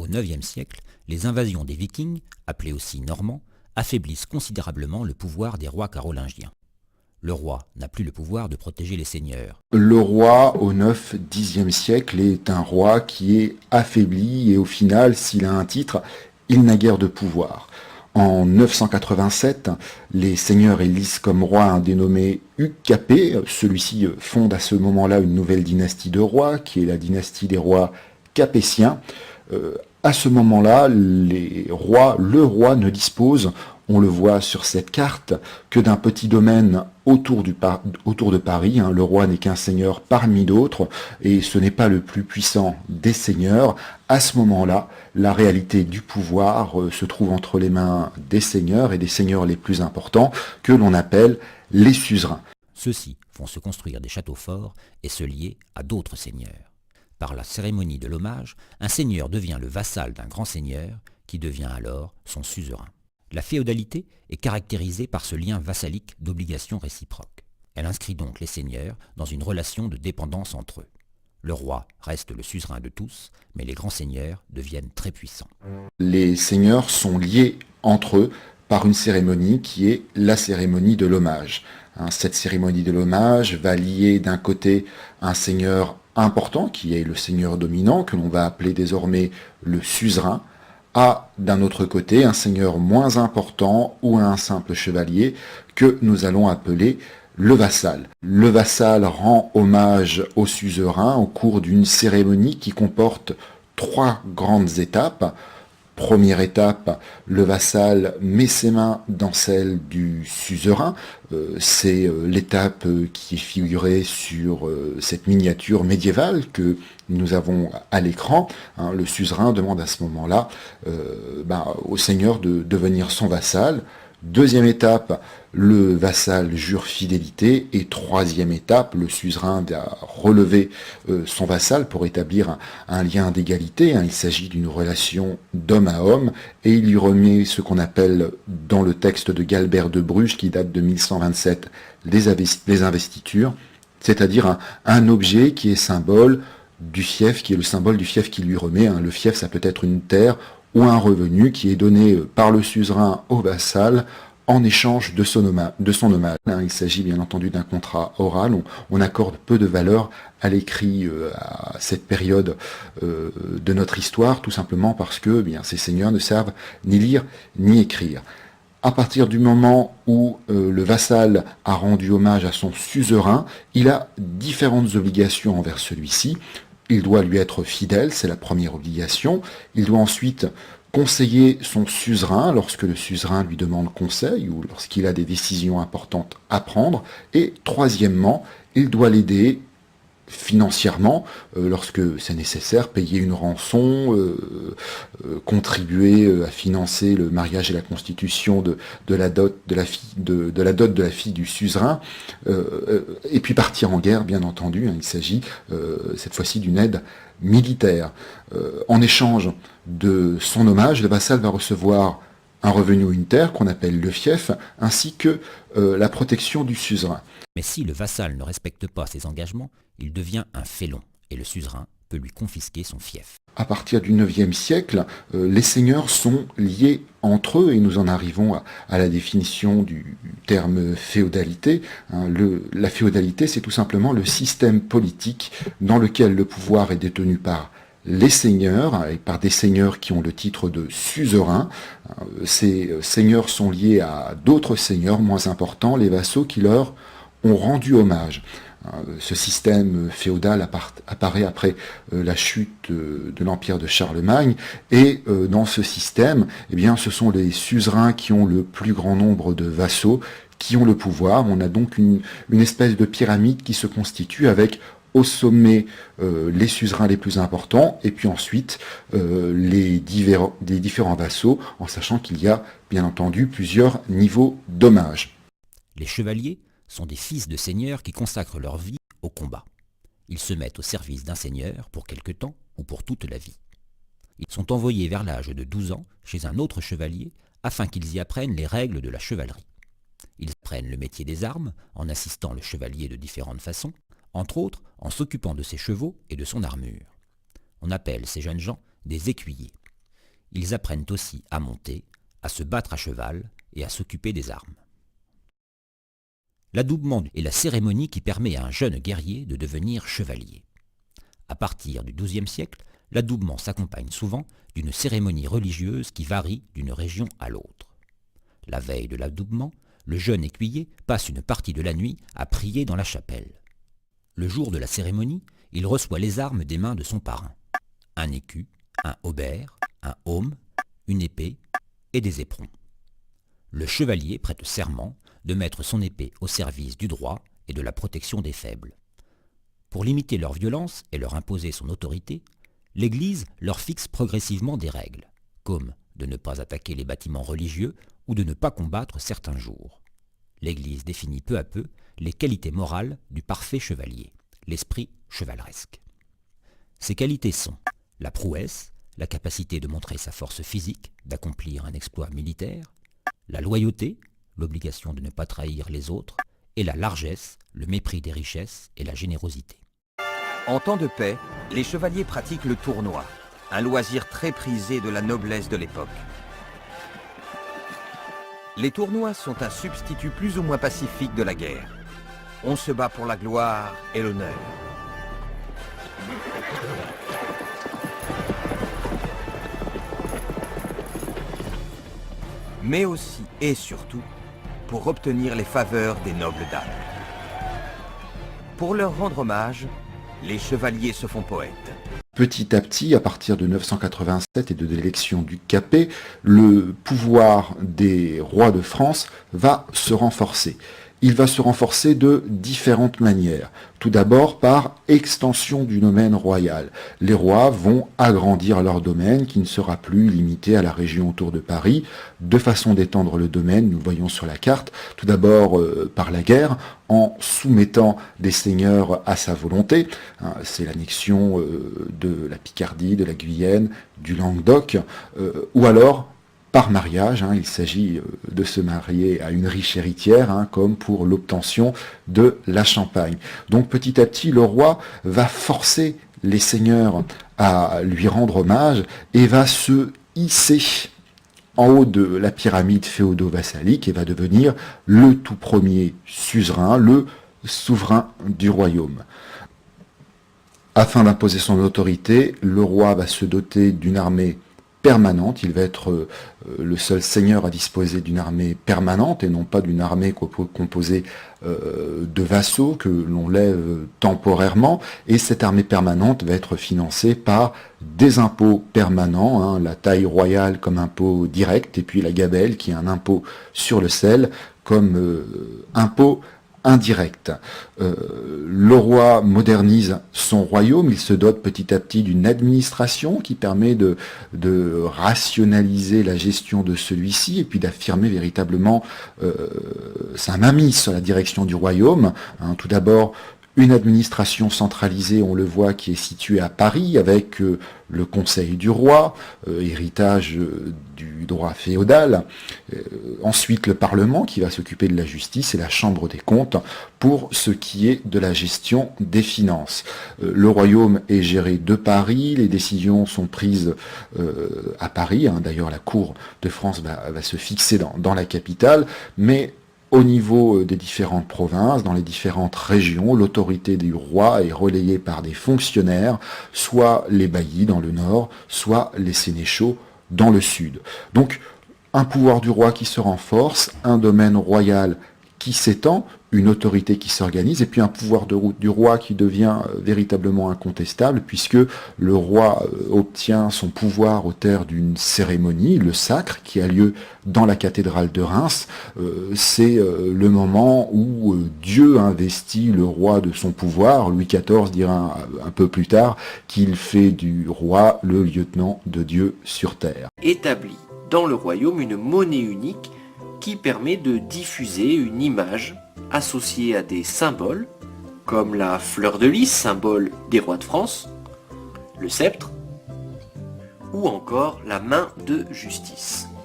Au IXe siècle, les invasions des Vikings, appelés aussi Normands, affaiblissent considérablement le pouvoir des rois carolingiens. Le roi n'a plus le pouvoir de protéger les seigneurs. Le roi, au 9-10e siècle, est un roi qui est affaibli et au final, s'il a un titre, il n'a guère de pouvoir. En 987, les seigneurs élisent comme roi un dénommé Hugues Capet. Celui-ci fonde à ce moment-là une nouvelle dynastie de rois, qui est la dynastie des rois capétiens. À ce moment-là, le roi ne dispose, on le voit sur cette carte, que d'un petit domaine autour de Paris. Le roi n'est qu'un seigneur parmi d'autres, et ce n'est pas le plus puissant des seigneurs. À ce moment-là, la réalité du pouvoir se trouve entre les mains des seigneurs, et des seigneurs les plus importants, que l'on appelle les suzerains. Ceux-ci font se construire des châteaux forts et se lier à d'autres seigneurs. Par la cérémonie de l'hommage, un seigneur devient le vassal d'un grand seigneur, qui devient alors son suzerain. La féodalité est caractérisée par ce lien vassalique d'obligation réciproque. Elle inscrit donc les seigneurs dans une relation de dépendance entre eux. Le roi reste le suzerain de tous, mais les grands seigneurs deviennent très puissants. Les seigneurs sont liés entre eux par une cérémonie qui est la cérémonie de l'hommage. Cette cérémonie de l'hommage va lier d'un côté un seigneur important, qui est le seigneur dominant, que l'on va appeler désormais le suzerain, à, d'un autre côté, un seigneur moins important ou un simple chevalier, que nous allons appeler le vassal. Le vassal rend hommage au suzerain au cours d'une cérémonie qui comporte 3 grandes étapes. Première étape, le vassal met ses mains dans celles du suzerain. C'est l'étape qui est figurée sur cette miniature médiévale que nous avons à l'écran. Le suzerain demande à ce moment-là au seigneur de devenir son vassal. Deuxième étape, le vassal jure fidélité. Et troisième étape, le suzerain doit relever son vassal pour établir un lien d'égalité. Il s'agit d'une relation d'homme à homme. Et il lui remet ce qu'on appelle, dans le texte de Galbert de Bruges, qui date de 1127, les investitures, c'est-à-dire un objet qui est symbole du fief, qui est le symbole du fief qu'il lui remet. Le fief, ça peut être une terre ou un revenu qui est donné par le suzerain au vassal en échange de son hommage. Il s'agit bien entendu d'un contrat oral. On accorde peu de valeur à l'écrit à cette période de notre histoire, tout simplement parce que ces seigneurs ne savent ni lire ni écrire. À partir du moment où le vassal a rendu hommage à son suzerain, il a différentes obligations envers celui-ci. Il doit lui être fidèle, c'est la première obligation. Il doit ensuite conseiller son suzerain lorsque le suzerain lui demande conseil ou lorsqu'il a des décisions importantes à prendre. Et troisièmement, il doit l'aider financièrement lorsque c'est nécessaire, payer une rançon, contribuer à financer le mariage et la constitution de la dot de la fille du suzerain, et puis partir en guerre, bien entendu. Il s'agit cette fois-ci d'une aide militaire. En échange de son hommage, le vassal va recevoir un revenu ou une terre qu'on appelle le fief, ainsi que la protection du suzerain. Mais si le vassal ne respecte pas ses engagements, il devient un félon, et le suzerain peut lui confisquer son fief. À partir du IXe siècle, les seigneurs sont liés entre eux, et nous en arrivons à la définition du terme féodalité. La féodalité, c'est tout simplement le système politique dans lequel le pouvoir est détenu par les seigneurs, et par des seigneurs qui ont le titre de suzerain. Ces seigneurs sont liés à d'autres seigneurs moins importants, les vassaux qui leur ont rendu hommage. Ce système féodal apparaît après la chute de l'empire de Charlemagne, et dans ce système, ce sont les suzerains qui ont le plus grand nombre de vassaux, qui ont le pouvoir. On a donc une espèce de pyramide qui se constitue avec au sommet les suzerains les plus importants, et puis ensuite les différents vassaux, en sachant qu'il y a bien entendu plusieurs niveaux d'hommage. Les chevaliers sont des fils de seigneurs qui consacrent leur vie au combat. Ils se mettent au service d'un seigneur pour quelque temps ou pour toute la vie. Ils sont envoyés vers l'âge de 12 ans chez un autre chevalier afin qu'ils y apprennent les règles de la chevalerie. Ils apprennent le métier des armes en assistant le chevalier de différentes façons, entre autres en s'occupant de ses chevaux et de son armure. On appelle ces jeunes gens des écuyers. Ils apprennent aussi à monter, à se battre à cheval et à s'occuper des armes. L'adoubement est la cérémonie qui permet à un jeune guerrier de devenir chevalier. À partir du XIIe siècle, l'adoubement s'accompagne souvent d'une cérémonie religieuse qui varie d'une région à l'autre. La veille de l'adoubement, le jeune écuyer passe une partie de la nuit à prier dans la chapelle. Le jour de la cérémonie, il reçoit les armes des mains de son parrain. Un écu, un haubert, un aume, une épée et des éperons. Le chevalier prête serment de mettre son épée au service du droit et de la protection des faibles. Pour limiter leur violence et leur imposer son autorité, l'Église leur fixe progressivement des règles, comme de ne pas attaquer les bâtiments religieux ou de ne pas combattre certains jours. L'Église définit peu à peu les qualités morales du parfait chevalier, l'esprit chevaleresque. Ces qualités sont la prouesse, la capacité de montrer sa force physique, d'accomplir un exploit militaire, la loyauté, l'obligation de ne pas trahir les autres, et la largesse, le mépris des richesses et la générosité. En temps de paix, les chevaliers pratiquent le tournoi, un loisir très prisé de la noblesse de l'époque. Les tournois sont un substitut plus ou moins pacifique de la guerre. On se bat pour la gloire et l'honneur. Mais aussi et surtout pour obtenir les faveurs des nobles dames. Pour leur rendre hommage, les chevaliers se font poètes. Petit à petit, à partir de 987 et de l'élection du Capet, le pouvoir des rois de France va se renforcer. Il va se renforcer de différentes manières. Tout d'abord par extension du domaine royal. Les rois vont agrandir leur domaine qui ne sera plus limité à la région autour de Paris. Deux façons d'étendre le domaine, nous voyons sur la carte. Tout d'abord par la guerre, en soumettant des seigneurs à sa volonté. C'est l'annexion de la Picardie, de la Guyenne, du Languedoc, ou alors par mariage, il s'agit de se marier à une riche héritière, comme pour l'obtention de la Champagne. Donc petit à petit, le roi va forcer les seigneurs à lui rendre hommage et va se hisser en haut de la pyramide féodo-vassalique et va devenir le tout premier suzerain, le souverain du royaume. Afin d'imposer son autorité, le roi va se doter d'une armée permanente. Il va être le seul seigneur à disposer d'une armée permanente et non pas d'une armée composée de vassaux que l'on lève temporairement. Et cette armée permanente va être financée par des impôts permanents, la taille royale comme impôt direct, et puis la gabelle qui est un impôt sur le sel comme impôt indirect. Le roi modernise son royaume, il se dote petit à petit d'une administration qui permet de rationaliser la gestion de celui-ci et puis d'affirmer véritablement sa mainmise sur la direction du royaume. Tout d'abord, une administration centralisée, on le voit, qui est située à Paris, avec le Conseil du roi, héritage du droit féodal. Ensuite, le Parlement, qui va s'occuper de la justice, et la Chambre des comptes, pour ce qui est de la gestion des finances. Le royaume est géré de Paris, les décisions sont prises à Paris. D'ailleurs, la Cour de France va se fixer dans la capitale, mais au niveau des différentes provinces, dans les différentes régions, l'autorité du roi est relayée par des fonctionnaires, soit les baillis dans le nord, soit les sénéchaux dans le sud. Donc, un pouvoir du roi qui se renforce, un domaine royal qui s'étend, une autorité qui s'organise, et puis un pouvoir du roi qui devient véritablement incontestable, puisque le roi obtient son pouvoir au terme d'une cérémonie, le sacre, qui a lieu dans la cathédrale de Reims. C'est le moment où Dieu investit le roi de son pouvoir. Louis XIV dira un peu plus tard qu'il fait du roi le lieutenant de Dieu sur terre. Établit dans le royaume une monnaie unique qui permet de diffuser une image associée à des symboles, comme la fleur de lys, symbole des rois de France, le sceptre, ou encore la main de justice.